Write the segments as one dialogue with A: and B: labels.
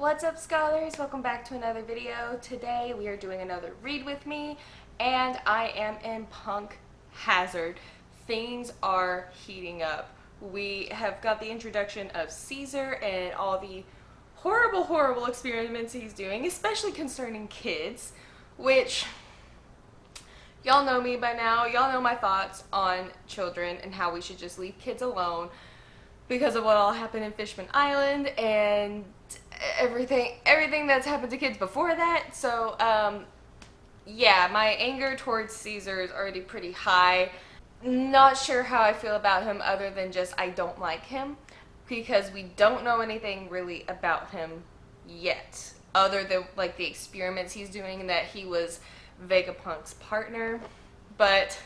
A: What's up, scholars? Welcome back to another video. Today we are doing another read with me, and I am in Punk Hazard. Things are heating up. We have got the introduction of Caesar and all the horrible experiments he's doing, especially concerning kids, which y'all know me by now. Y'all know my thoughts on children and how we should just leave kids alone because of what all happened in Fishman Island and everything that's happened to kids before that. So yeah, my anger towards Caesar is already pretty high. Not sure how I feel about him other than just I don't like him, because we don't know anything really about him yet other than like the experiments he's doing and that he was Vegapunk's partner. But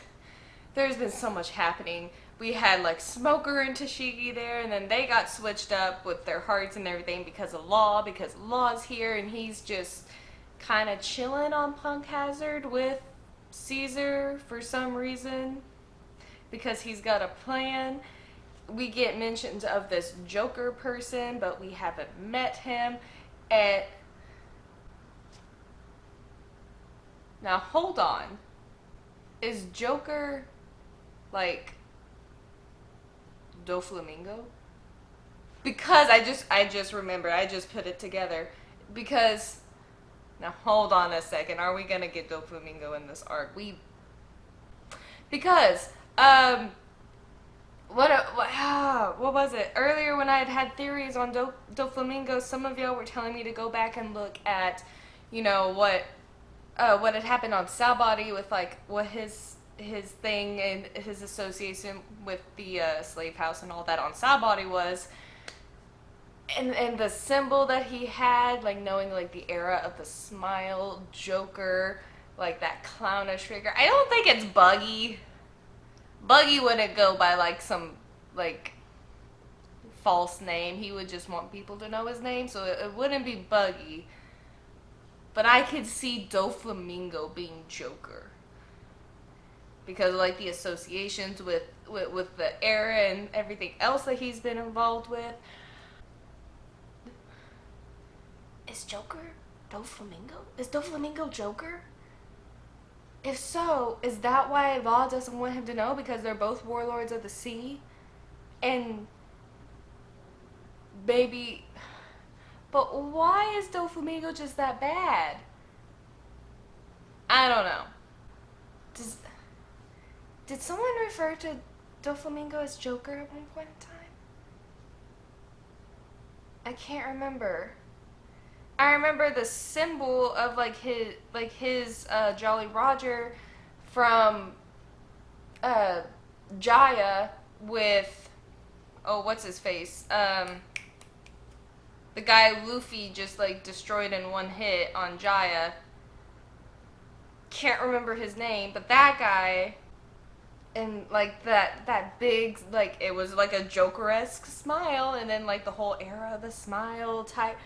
A: there's been so much happening. We had like Smoker and Tashigi there, and then they got switched up with their hearts and everything because Law's here, and he's just kind of chilling on Punk Hazard with Caesar for some reason because he's got a plan. We get mentions of this Joker person, but we haven't met him. And now hold on, is Joker like Doflamingo? Because I just remembered, I just put it together. Because now hold on a second, are we gonna get Doflamingo in this arc? Because what was it? Earlier when I had theories on Doflamingo, some of y'all were telling me to go back and look at, you know, what had happened on Salbody with like what his thing and his association with the slave house and all that on Salbody was, and the symbol that he had, like knowing like the era of the smile, Joker, like that clownish figure. I don't think it's Buggy. Buggy wouldn't go by like some like false name. He would just want people to know his name, so it wouldn't be Buggy. But I could see Doflamingo being Joker because of like the associations with the era and everything else that he's been involved with. Is Joker Doflamingo? Is Doflamingo Joker? If so, is that why Law doesn't want him to know? Because they're both warlords of the sea? And maybe... But why is Doflamingo just that bad? I don't know. Did someone refer to Doflamingo as Joker at one point in time? I can't remember. I remember the symbol of like his Jolly Roger from Jaya with, oh, what's his face? The guy Luffy just like destroyed in one hit on Jaya. Can't remember his name, but that guy, and like that big, like it was like a Joker-esque smile, and then like the whole era of the smile type,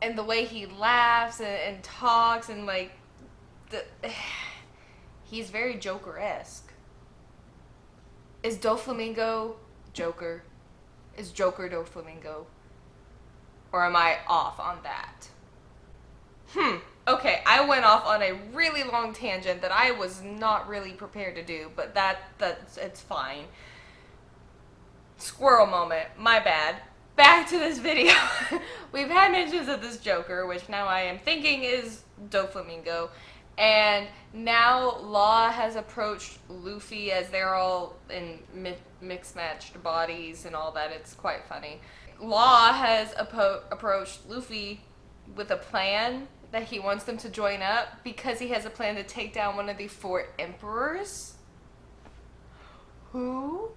A: and the way he laughs and talks, and like he's very Joker-esque. Is Doflamingo Joker? Is Joker Doflamingo? Or am I off on that? Okay, I went off on a really long tangent that I was not really prepared to do, but it's fine. Squirrel moment, my bad. Back to this video. We've had mentions of this Joker, which now I am thinking is Doflamingo, and now Law has approached Luffy as they're all in mixed matched bodies and all that. It's quite funny. Law has approached Luffy with a plan that he wants them to join up because he has a plan to take down one of the 4 emperors. Who?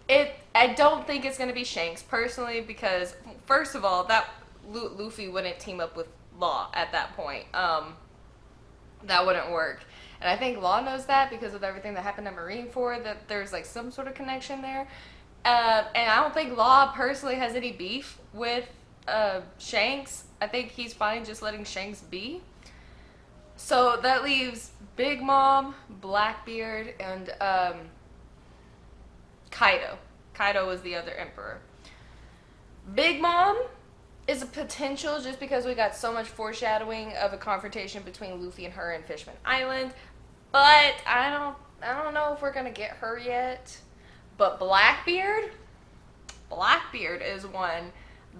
A: I don't think it's going to be Shanks, personally, because first of all, that Luffy wouldn't team up with Law at that point. That wouldn't work. And I think Law knows that because of everything that happened at Marineford, that there's like some sort of connection there. And I don't think Law personally has any beef with Shanks. I think he's fine just letting Shanks be. So that leaves Big Mom, Blackbeard, and Kaido. Kaido was the other emperor. Big Mom is a potential just because we got so much foreshadowing of a confrontation between Luffy and her in Fishman Island. But I don't know if we're gonna get her yet. But Blackbeard is one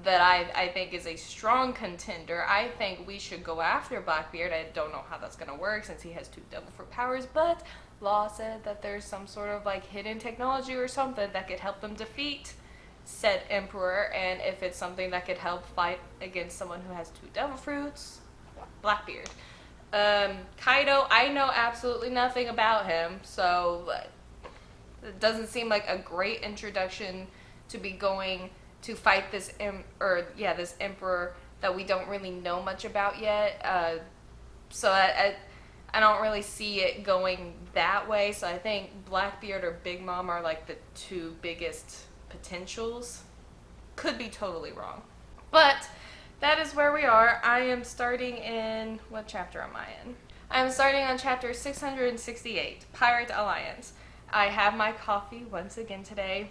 A: that I think is a strong contender. I think we should go after Blackbeard. I don't know how that's gonna work since he has 2 devil fruit powers, but Law said that there's some sort of like hidden technology or something that could help them defeat said emperor, and if it's something that could help fight against someone who has 2 devil fruits, Blackbeard. Kaido, I know absolutely nothing about him, so it doesn't seem like a great introduction to be going to fight this this emperor that we don't really know much about yet. So I don't really see it going that way. So I think Blackbeard or Big Mom are like the 2 biggest potentials. Could be totally wrong, but that is where we are. I am starting in, what chapter am I in? I'm starting on chapter 668, Pirate Alliance. I have my coffee once again today.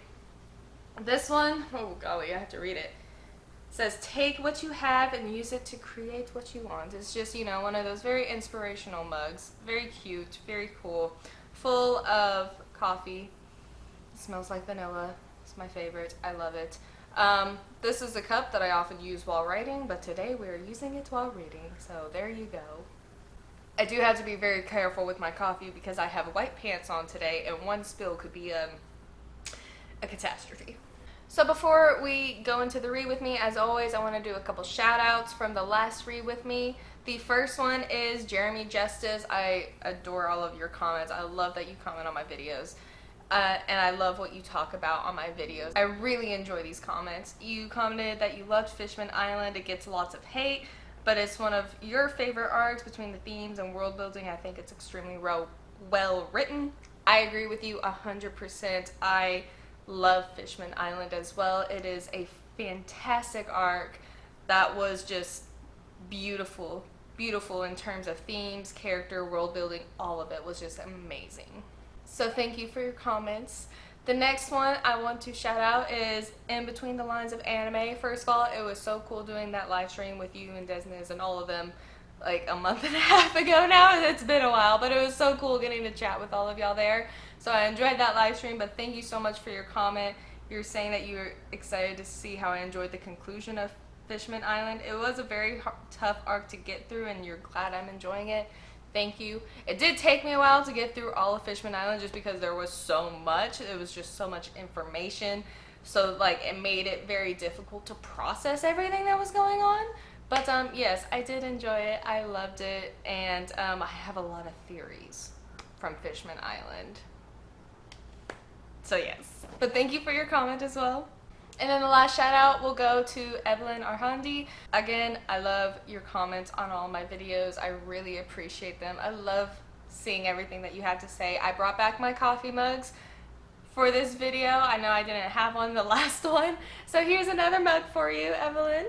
A: This one, oh golly, I have to read it. It says, take what you have and use it to create what you want. It's just, you know, one of those very inspirational mugs. Very cute, very cool, full of coffee. It smells like vanilla. It's my favorite. I love it. This is a cup that I often use while writing, but today we're using it while reading, so there you go. I do have to be very careful with my coffee because I have white pants on today, and one spill could be a catastrophe. So before we go into the read with me, as always, I want to do a couple shout outs from the last read with me. The first one is Jeremy Justice. I adore all of your comments. I love that you comment on my videos. And I love what you talk about on my videos. I really enjoy these comments. You commented that you loved Fishman Island. It gets lots of hate, but it's one of your favorite arcs between the themes and world building. I think it's extremely well written. I agree with you 100%. I love Fishman Island as well. It is a fantastic arc that was just beautiful. Beautiful in terms of themes, character, world building, all of it was just amazing. So thank you for your comments. The next one I want to shout out is In Between the Lines of Anime. First of all, it was so cool doing that live stream with you and Desnes and all of them like a month and a half ago now. It's been a while, but it was so cool getting to chat with all of y'all there. So I enjoyed that live stream, but thank you so much for your comment. You were saying that you were excited to see how I enjoyed the conclusion of Fishman Island. It was a very tough arc to get through, and you're glad I'm enjoying it. Thank you. It did take me a while to get through all of Fishman Island just because there was so much. It was just so much information. So like it made it very difficult to process everything that was going on. But yes, I did enjoy it. I loved it. And I have a lot of theories from Fishman Island. So yes. But thank you for your comment as well. And then the last shout out will go to Evelyn Arhandi. Again, I love your comments on all my videos. I really appreciate them. I love seeing everything that you have to say. I brought back my coffee mugs for this video. I know I didn't have one the last one. So here's another mug for you, Evelyn.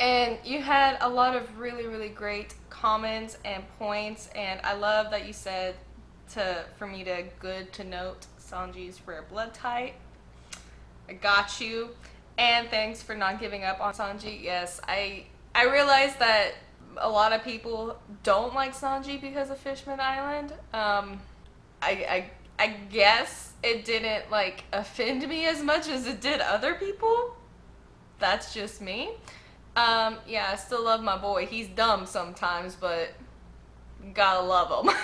A: And you had a lot of really, really great comments and points. And I love that you said for me to note Sanji's rare blood type. I got you. And thanks for not giving up on Sanji. Yes, I realized that a lot of people don't like Sanji because of Fishman Island. I guess it didn't like offend me as much as it did other people. That's just me. Yeah, I still love my boy. He's dumb sometimes, but gotta love him.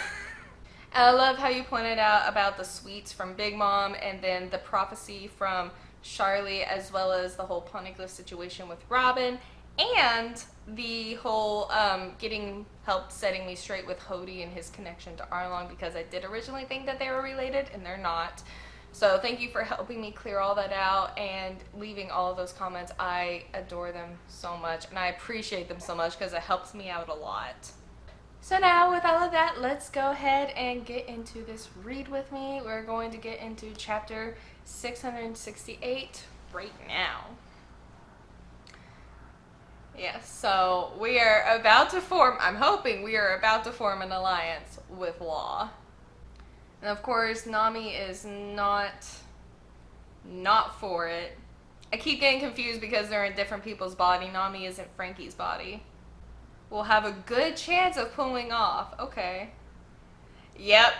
A: And I love how you pointed out about the sweets from Big Mom and then the prophecy from Charlie, as well as the whole Poneglyph situation with Robin, and the whole getting help setting me straight with Hody and his connection to Arlong, because I did originally think that they were related and they're not. So thank you for helping me clear all that out and leaving all of those comments. I adore them so much and I appreciate them so much because it helps me out a lot. So now with all of that, let's go ahead and get into this read with me. We're going to get into chapter 668 right now. Yes, so we are about to form, I'm hoping we are about to form an alliance with Law. And of course, Nami is not for it. I keep getting confused because they're in different people's body. Nami isn't Frankie's body. We'll have a good chance of pulling off. Okay. Yep.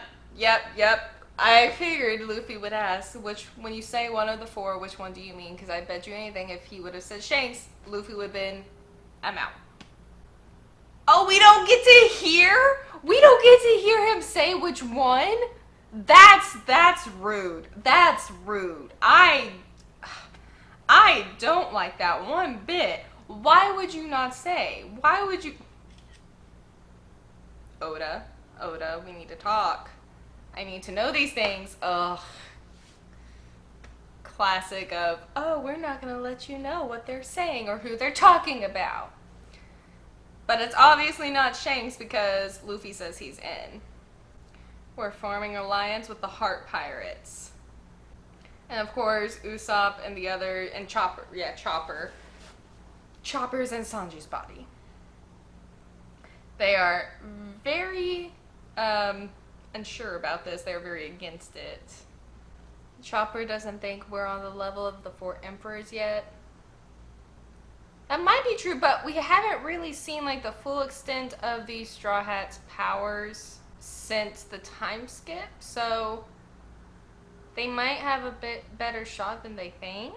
A: I figured Luffy would ask, when you say one of the four, which one do you mean? Because I bet you anything if he would have said Shanks, Luffy would have been, I'm out. Oh, we don't get to hear? We don't get to hear him say which one? That's rude. That's rude. I don't like that one bit. Why would you not say? Why would you... Oda, we need to talk. I need to know these things. Ugh. Classic of, oh, we're not gonna let you know what they're saying or who they're talking about. But it's obviously not Shanks because Luffy says he's in. We're forming an alliance with the Heart Pirates. And of course, Usopp and the other, and Chopper. Yeah, Chopper. Chopper's in Sanji's body. They are very unsure about this. They're very against it. Chopper doesn't think we're on the level of the four emperors yet. That might be true, but we haven't really seen like the full extent of these Straw Hats' powers since the time skip, so they might have a bit better shot than they think.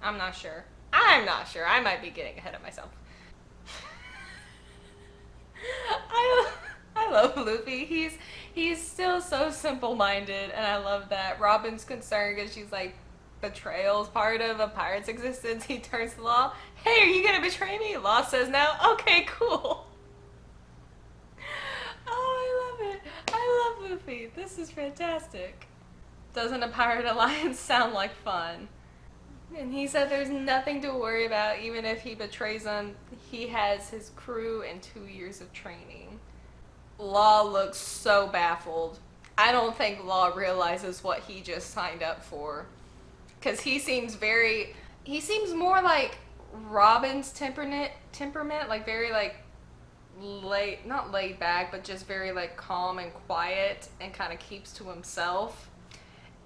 A: I'm not sure. I might be getting ahead of myself. I love Luffy. He's still so simple-minded, and I love that. Robin's concerned because she's like, betrayal's part of a pirate's existence. He turns to Law. Hey, are you gonna betray me? Law says no. Okay, cool. Oh, I love it. I love Luffy. This is fantastic. Doesn't a pirate alliance sound like fun? And he said there's nothing to worry about even if he betrays them. He has his crew and 2 years of training. Law looks so baffled. I don't think Law realizes what he just signed up for. Because he seems more like Robin's temperament, like very like not laid back, but just very like calm and quiet and kind of keeps to himself.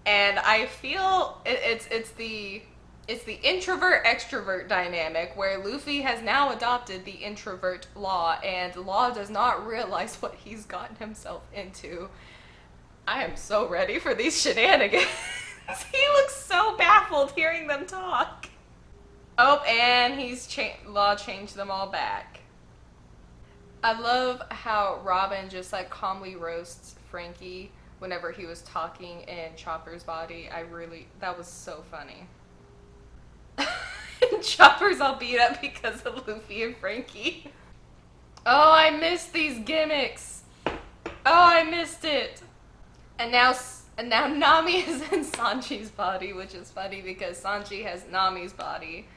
A: And I feel it's the introvert extrovert dynamic where Luffy has now adopted the introvert Law, and Law does not realize what he's gotten himself into. I am so ready for these shenanigans. He looks so baffled hearing them talk. Oh, and Law changed them all back. I love how Robin just like calmly roasts Frankie whenever he was talking in Chopper's body. That was so funny. Chopper's all beat up because of Luffy and Frankie. Oh, I missed these gimmicks. Oh, I missed it. And now Nami is in Sanji's body, which is funny because Sanji has Nami's body.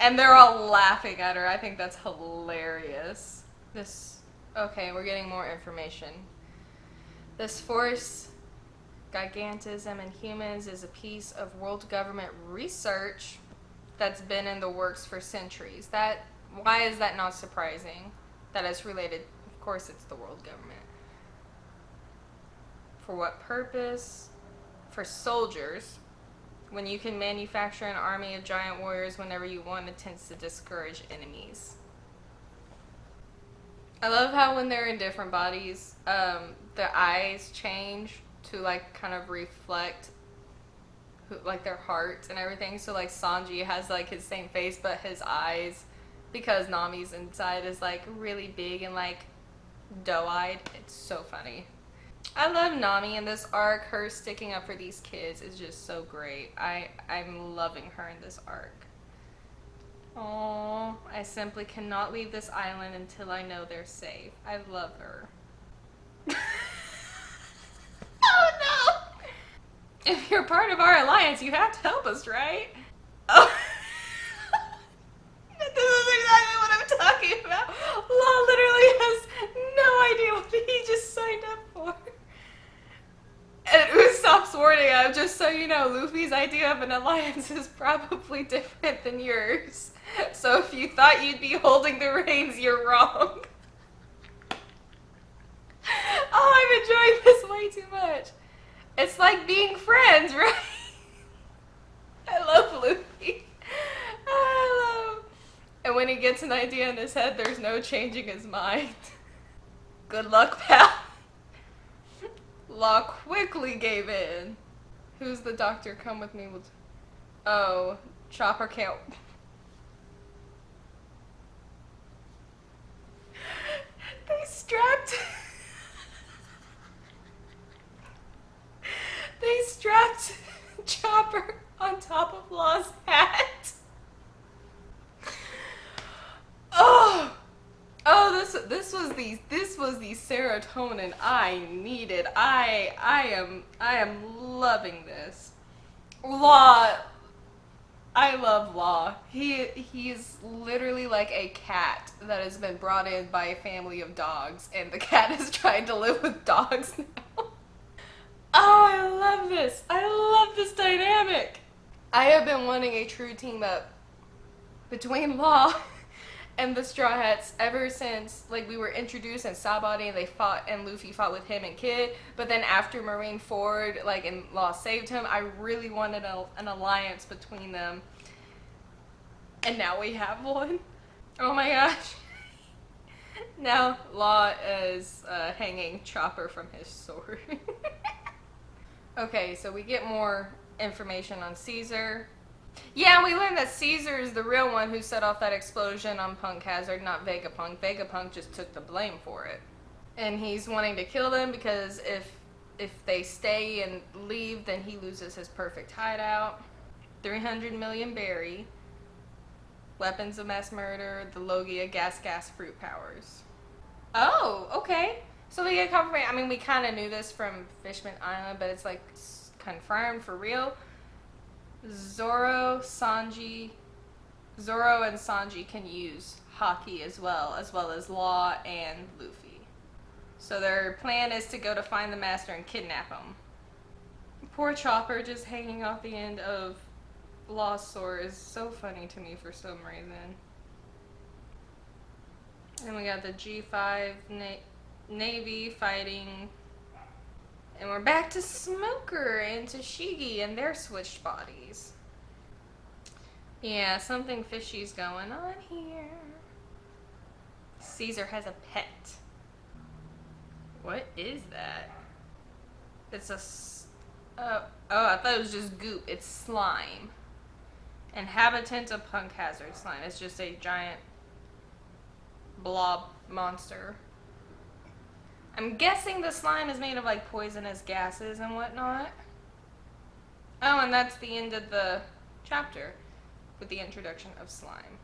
A: And they're all laughing at her. I think that's hilarious. Okay, we're getting more information. This force, gigantism in humans, is a piece of world government research that's been in the works for centuries. Why is that not surprising? That it's related, of course it's the world government. For what purpose? For soldiers. When you can manufacture an army of giant warriors whenever you want, it tends to discourage enemies. I love how when they're in different bodies, the eyes change to like kind of reflect like their hearts and everything. So like Sanji has like his same face, but his eyes, because Nami's inside, is like really big and like doe-eyed. It's so funny. I love Nami in this arc. Her sticking up for these kids is just so great. I'm loving her in this arc. Oh, I simply cannot leave this island until I know they're safe. I love her. Oh no! If you're part of our alliance, you have to help us, right? Oh. This is exactly what I'm talking about. Law literally has no idea what he just signed up for. And Usopp's warning him, just so you know, Luffy's idea of an alliance is probably different than yours. So if you thought you'd be holding the reins, you're wrong. Oh, I'm enjoying this way too much. It's like being friends, right? I love Luffy. I love. And when he gets an idea in his head, there's no changing his mind. Good luck, pal. Law quickly gave in. Who's the doctor? Come with me. Oh, Chopper can't. They strapped. They strapped Chopper on top of Law's hat. Oh, this was the serotonin I needed. I am loving this. Law. I love Law. He's literally like a cat that has been brought in by a family of dogs, and the cat is trying to live with dogs now. Oh, I love this. I love this dynamic. I have been wanting a true team up between Law and the Straw Hats ever since like we were introduced in Sabaody and they fought and Luffy fought with him and Kid, but then after Marineford like and Law saved him, I really wanted an alliance between them, and now we have one. Oh my gosh. Now Law is hanging Chopper from his sword. Okay, so we get more information on Caesar. Yeah, we learned that Caesar is the real one who set off that explosion on Punk Hazard, not Vegapunk. Vegapunk just took the blame for it. And he's wanting to kill them because if they stay and leave, then he loses his perfect hideout. 300 million berry. Weapons of mass murder, the Logia gas fruit powers. Oh, okay. So we get confirmation. I mean, we kind of knew this from Fishman Island, but it's like confirmed for real. Zoro and Sanji can use Haki as well as Law and Luffy. So their plan is to go to find the master and kidnap him. Poor Chopper just hanging off the end of Law's sword is so funny to me for some reason. And we got the G5 Navy fighting. And we're back to Smoker and Tashigi and their switched bodies. Yeah, something fishy's going on here. Caesar has a pet. What is that? It's oh, I thought it was just goop. It's slime. Inhabitant of Punk Hazard slime. It's just a giant blob monster. I'm guessing the slime is made of like poisonous gases and whatnot. Oh, and that's the end of the chapter with the introduction of slime.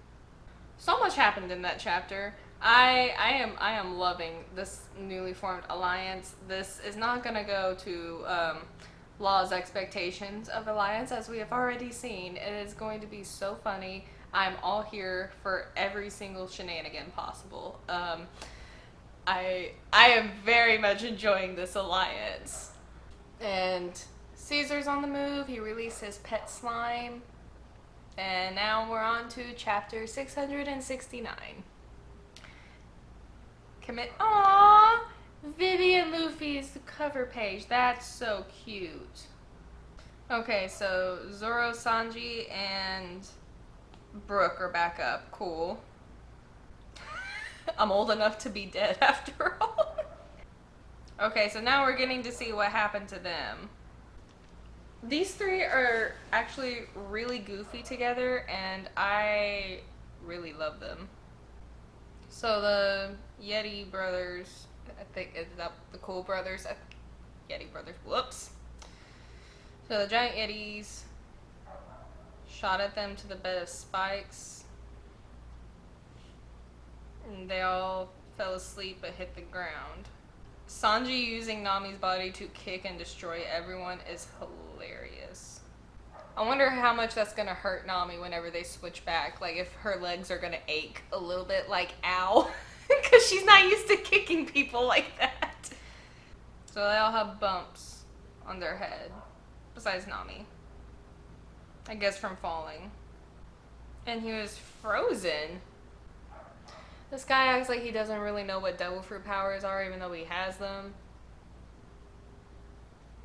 A: So much happened in that chapter. I am loving this newly formed alliance. This is not gonna go to Law's expectations of alliance, as we have already seen. It is going to be so funny. I'm all here for every single shenanigan possible. I am very much enjoying this alliance. And Caesar's on the move. He released his pet slime. And now we're on to chapter 669. Aww! Vivian Luffy's cover page. That's so cute. Okay, so Zoro, Sanji, and Brook are back up. Cool. I'm old enough to be dead after all. Okay, so now we're getting to see what happened to them. These three are actually really goofy together, and I really love them. So the Yeti brothers, I think it's the Cool brothers, Yeti brothers, whoops. So the giant Yetis shot at them to the bed of spikes, and they all fell asleep but hit the ground. Sanji using Nami's body to kick and destroy everyone is hilarious. I wonder how much that's gonna hurt Nami whenever they switch back. Like if her legs are gonna ache a little bit, like ow. Because she's not used to kicking people like that. So they all have bumps on their head. Besides Nami. I guess from falling. And he was frozen. This guy acts like he doesn't really know what devil fruit powers are, even though he has them.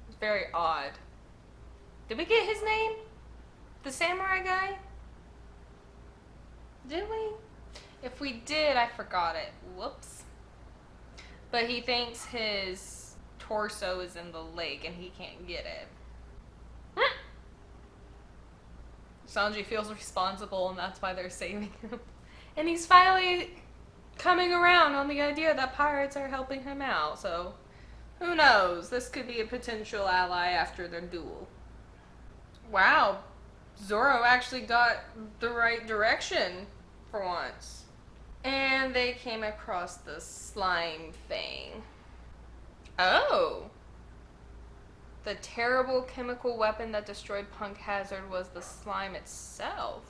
A: It's very odd. Did we get his name? the samurai guy? Did we? If we did, I forgot it. Whoops. But he thinks his torso is in the lake and he can't get it. Sanji feels responsible and that's why they're saving him. And he's finally coming around on the idea that pirates are helping him out, so who knows? This could be a potential ally after their duel. Wow, Zoro actually got the right direction for once. And they came across the slime thing. Oh! The terrible chemical weapon that destroyed Punk Hazard was the slime itself.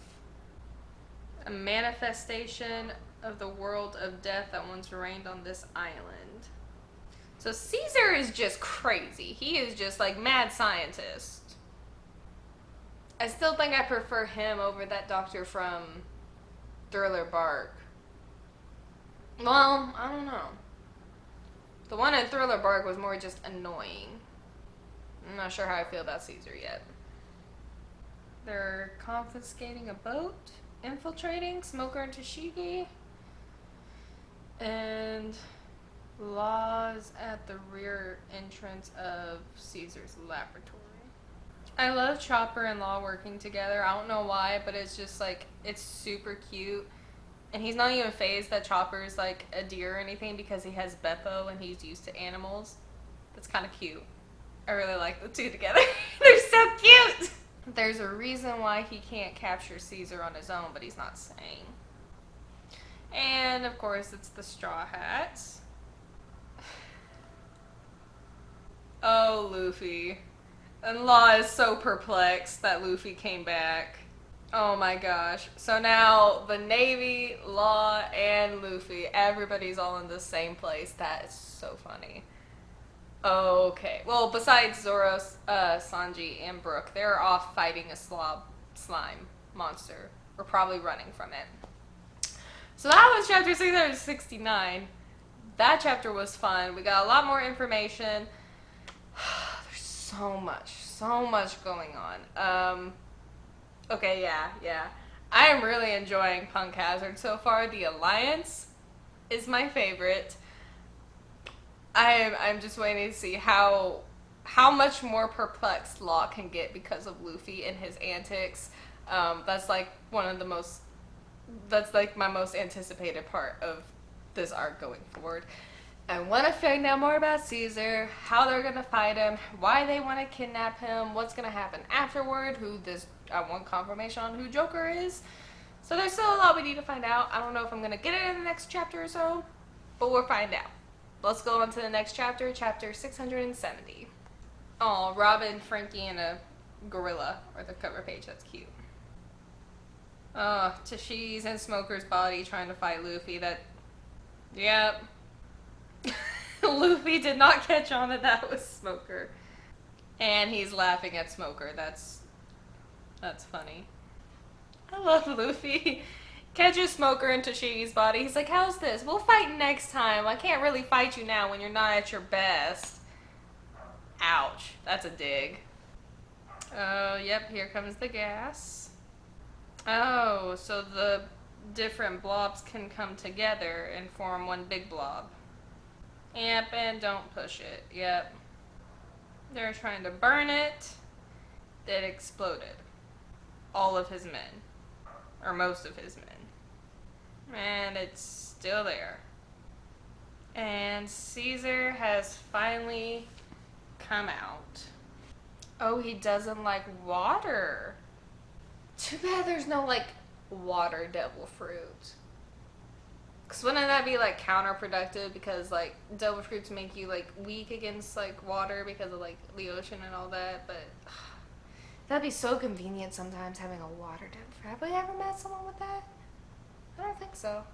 A: A manifestation of the world of death that once reigned on this island. So Caesar is just crazy. He is just like mad scientist. I still think I prefer him over that doctor from Thriller Bark. Well, I don't know. The one in Thriller Bark was more just annoying. I'm not sure how I feel about Caesar yet. They're confiscating a boat, infiltrating Smoker and Tashigi, and Law's at the rear entrance of Caesar's laboratory. I love Chopper and Law working together. I don't know why, but it's just like, it's super cute. And he's not even fazed that Chopper's like a deer or anything because he has Beppo and he's used to animals. That's kind of cute. I really like the two together. They're so cute! There's a reason why he can't capture Caesar on his own, but he's not saying. And of course, it's the Straw Hats. Oh, Luffy. And Law is so perplexed that Luffy came back. Oh my gosh. So now the Navy, Law, and Luffy, everybody's all in the same place. That is so funny. Okay. Well, besides Zoro, Sanji, and Brook, they're off fighting a slime monster. Or probably running from it. So that was chapter 669. That chapter was fun. We got a lot more information. There's so much going on. Okay, yeah. I am really enjoying Punk Hazard so far. The Alliance is my favorite. I'm just waiting to see how much more perplexed Law can get because of Luffy and his antics. That's like my most anticipated part of this arc going forward. I want to find out more about Caesar, how they're going to fight him, why they want to kidnap him, what's going to happen afterward, I want confirmation on who Joker is. So there's still a lot we need to find out. I don't know if I'm going to get it in the next chapter or so, but we'll find out. Let's go on to the next chapter, chapter 670. Oh, Robin, Frankie, and a gorilla are the cover page. That's cute. Oh, Tashi's in Smoker's body trying to fight Luffy. Yep. Luffy did not catch on that was Smoker. And he's laughing at Smoker. That's funny. I love Luffy. Catches Smoker in Tashi's body. He's like, how's this? We'll fight next time. I can't really fight you now when you're not at your best. Ouch. That's a dig. Oh, yep, here comes the gas. Oh, so the different blobs can come together and form one big blob. Yep, and don't push it. Yep. They're trying to burn it. It exploded. All of his men. Or most of his men. And it's still there. And Caesar has finally come out. Oh, he doesn't like water. Too bad there's no, like, water devil fruit. Because wouldn't that be, like, counterproductive? Because, like, devil fruits make you, like, weak against, like, water because of, like, the ocean and all that. But that'd be so convenient sometimes having a water devil fruit. Have we ever met someone with that? I don't think so.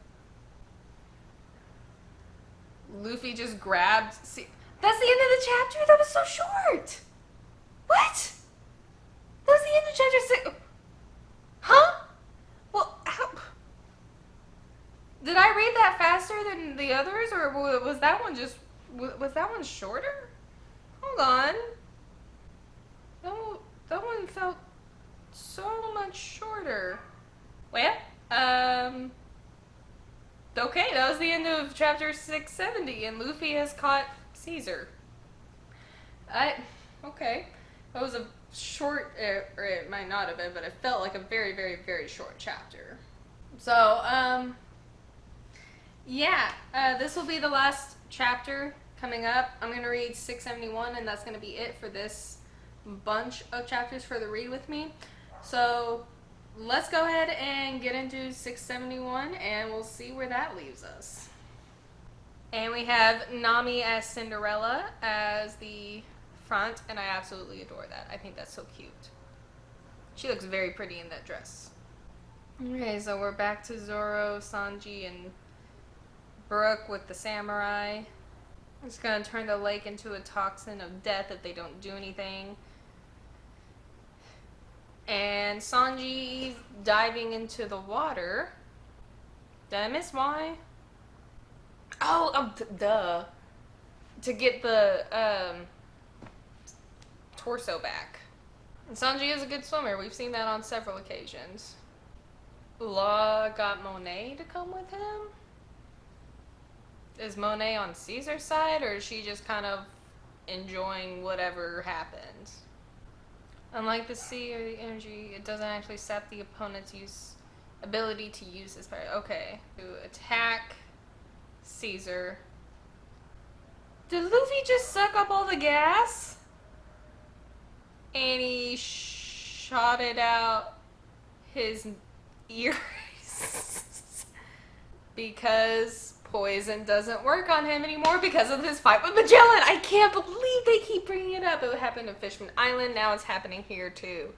A: Luffy just grabbed... See, that's the end of the chapter? That was so short! What? That was the end of chapter 6... Huh? Well, how... Did I read that faster than the others, or was that one just... Was that one shorter? Hold on. That one felt so much shorter. Well, okay, that was the end of chapter 670, and Luffy has caught Caesar. Okay. That was a short, or it might not have been, but it felt like a very, very, very short chapter. So, yeah, this will be the last chapter coming up. I'm going to read 671, and that's going to be it for this bunch of chapters for the read with me. So, let's go ahead and get into 671, and we'll see where that leaves us. And we have Nami as Cinderella as the front, and I absolutely adore that. I think that's so cute. She looks very pretty in that dress. Okay, so we're back to Zoro, Sanji, and Brook with the samurai. It's gonna turn the lake into a toxin of death if they don't do anything. And Sanji diving into the water. Did I miss why? Oh, duh. To get the torso back. And Sanji is a good swimmer. We've seen that on several occasions. Law got Monet to come with him? Is Monet on Caesar's side, or is she just kind of enjoying whatever happens? Unlike the sea or the energy, it doesn't actually sap the opponent's ability to use his power. Okay. To attack Caesar. Did Luffy just suck up all the gas? And he shot it out his ears. Because poison doesn't work on him anymore because of his fight with Magellan. I can't believe they keep bringing it up. It happened in Fishman Island. Now it's happening here too.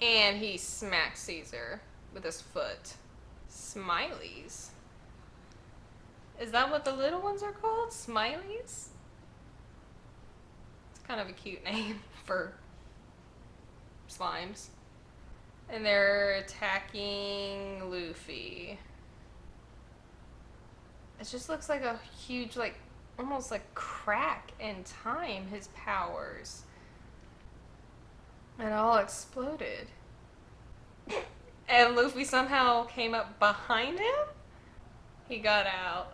A: And he smacked Caesar with his foot. Smileys. Is that what the little ones are called? Smileys? It's kind of a cute name for slimes. And they're attacking Luffy. It just looks like a huge, like, almost like crack in time, his powers. It all exploded. And Luffy somehow came up behind him? He got out.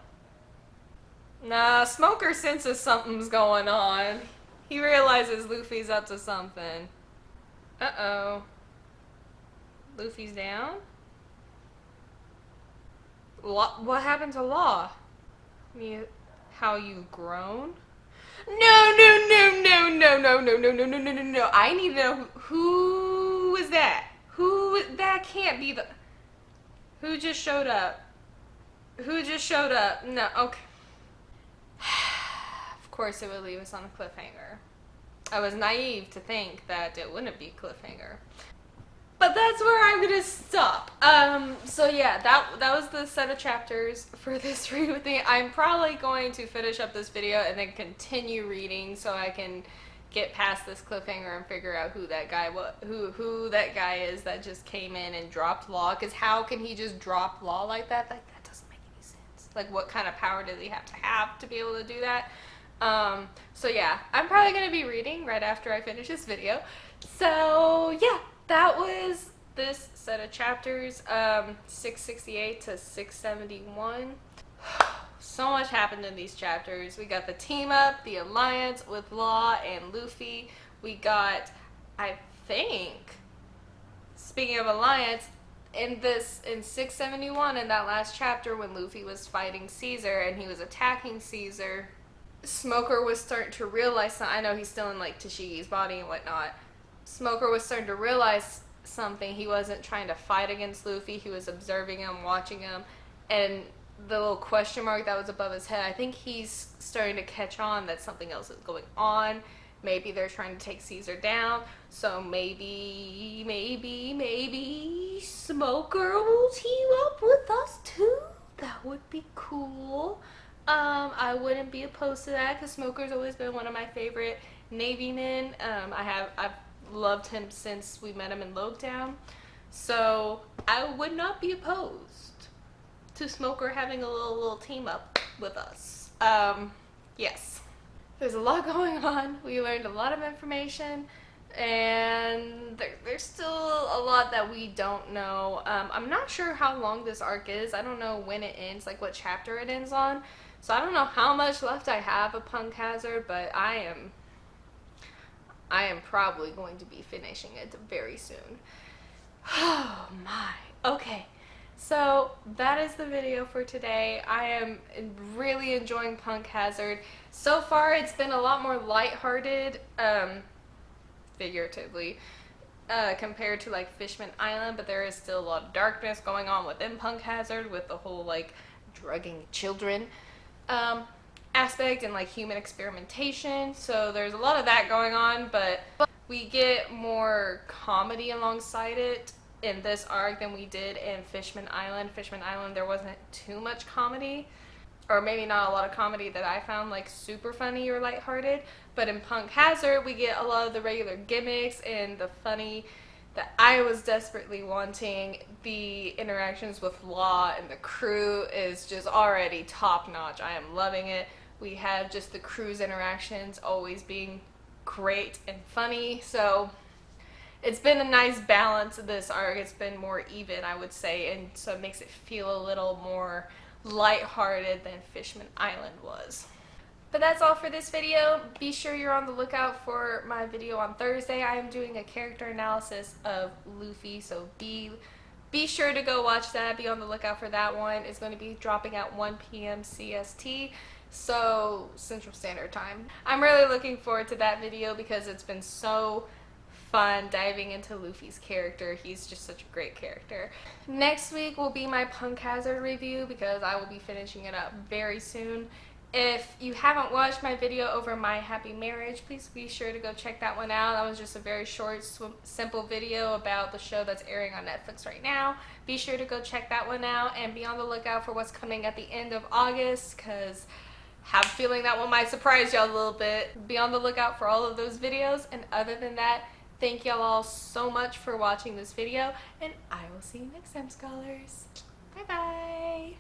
A: Nah, Smoker senses something's going on. He realizes Luffy's up to something. Uh-oh. Luffy's down? What happened to Law? How you've grown? No. I need to know who is that? That can't be the... Who just showed up? No, okay. Of course it would leave us on a cliffhanger. I was naive to think that it wouldn't be cliffhanger. But that's where I'm gonna stop. So yeah, that was the set of chapters for this read with me. I'm probably going to finish up this video and then continue reading so I can get past this cliffhanger and figure out who that guy who that guy is that just came in and dropped Law. Because how can he just drop Law like that? Like, that doesn't make any sense. Like, what kind of power does he have to be able to do that? So yeah, I'm probably gonna be reading right after I finish this video. So yeah. That was this set of chapters, 668 to 671. So much happened in these chapters. We got the team up, the alliance with Law and Luffy. We got, I think, speaking of alliance, in 671, in that last chapter when Luffy was fighting Caesar and he was attacking Caesar, Smoker was starting to realize, I know he's still in like Tashigi's body and whatnot, Smoker was starting to realize something. He wasn't trying to fight against Luffy. He was observing him, watching him, and the little question mark that was above his head, I think he's starting to catch on that something else is going on. Maybe they're trying to take Caesar down, so maybe Smoker will team up with us too. That would be cool. I wouldn't be opposed to that because Smoker's always been one of my favorite Navy men. I've loved him since we met him in Loguetown, so I would not be opposed to Smoker having a little team up with us. Yes, there's a lot going on. We learned a lot of information. and there's still a lot that we don't know. I'm not sure how long this arc is. I don't know when it ends, like what chapter it ends on. So I don't know how much left I have of Punk Hazard, but I am probably going to be finishing it very soon. Oh my. Okay. So that is the video for today. I am really enjoying Punk Hazard. So far it's been a lot more lighthearted, figuratively, compared to like Fishman Island, but there is still a lot of darkness going on within Punk Hazard with the whole like drugging children aspect and like human experimentation. So there's a lot of that going on, but we get more comedy alongside it in this arc than we did in Fishman Island. Fishman Island, there wasn't too much comedy, or maybe not a lot of comedy that I found like super funny or lighthearted. But in Punk Hazard, we get a lot of the regular gimmicks and the funny that I was desperately wanting. The interactions with Law and the crew is just already top notch. I am loving it. We have just the crew's interactions always being great and funny. So it's been a nice balance of this arc. It's been more even, I would say, and so it makes it feel a little more lighthearted than Fishman Island was. But that's all for this video. Be sure you're on the lookout for my video on Thursday. I am doing a character analysis of Luffy, so be sure to go watch that. Be on the lookout for that one. It's going to be dropping at 1 p.m. CST, so Central Standard Time. I'm really looking forward to that video because it's been so fun diving into Luffy's character. He's just such a great character. Next week will be my Punk Hazard review because I will be finishing it up very soon. If you haven't watched my video over My Happy Marriage, please be sure to go check that one out. That was just a very short, simple video about the show that's airing on Netflix right now. Be sure to go check that one out and be on the lookout for what's coming at the end of August, because I have a feeling that one might surprise y'all a little bit. Be on the lookout for all of those videos, and other than that, thank y'all all so much for watching this video, and I will see you next time, scholars. Bye bye!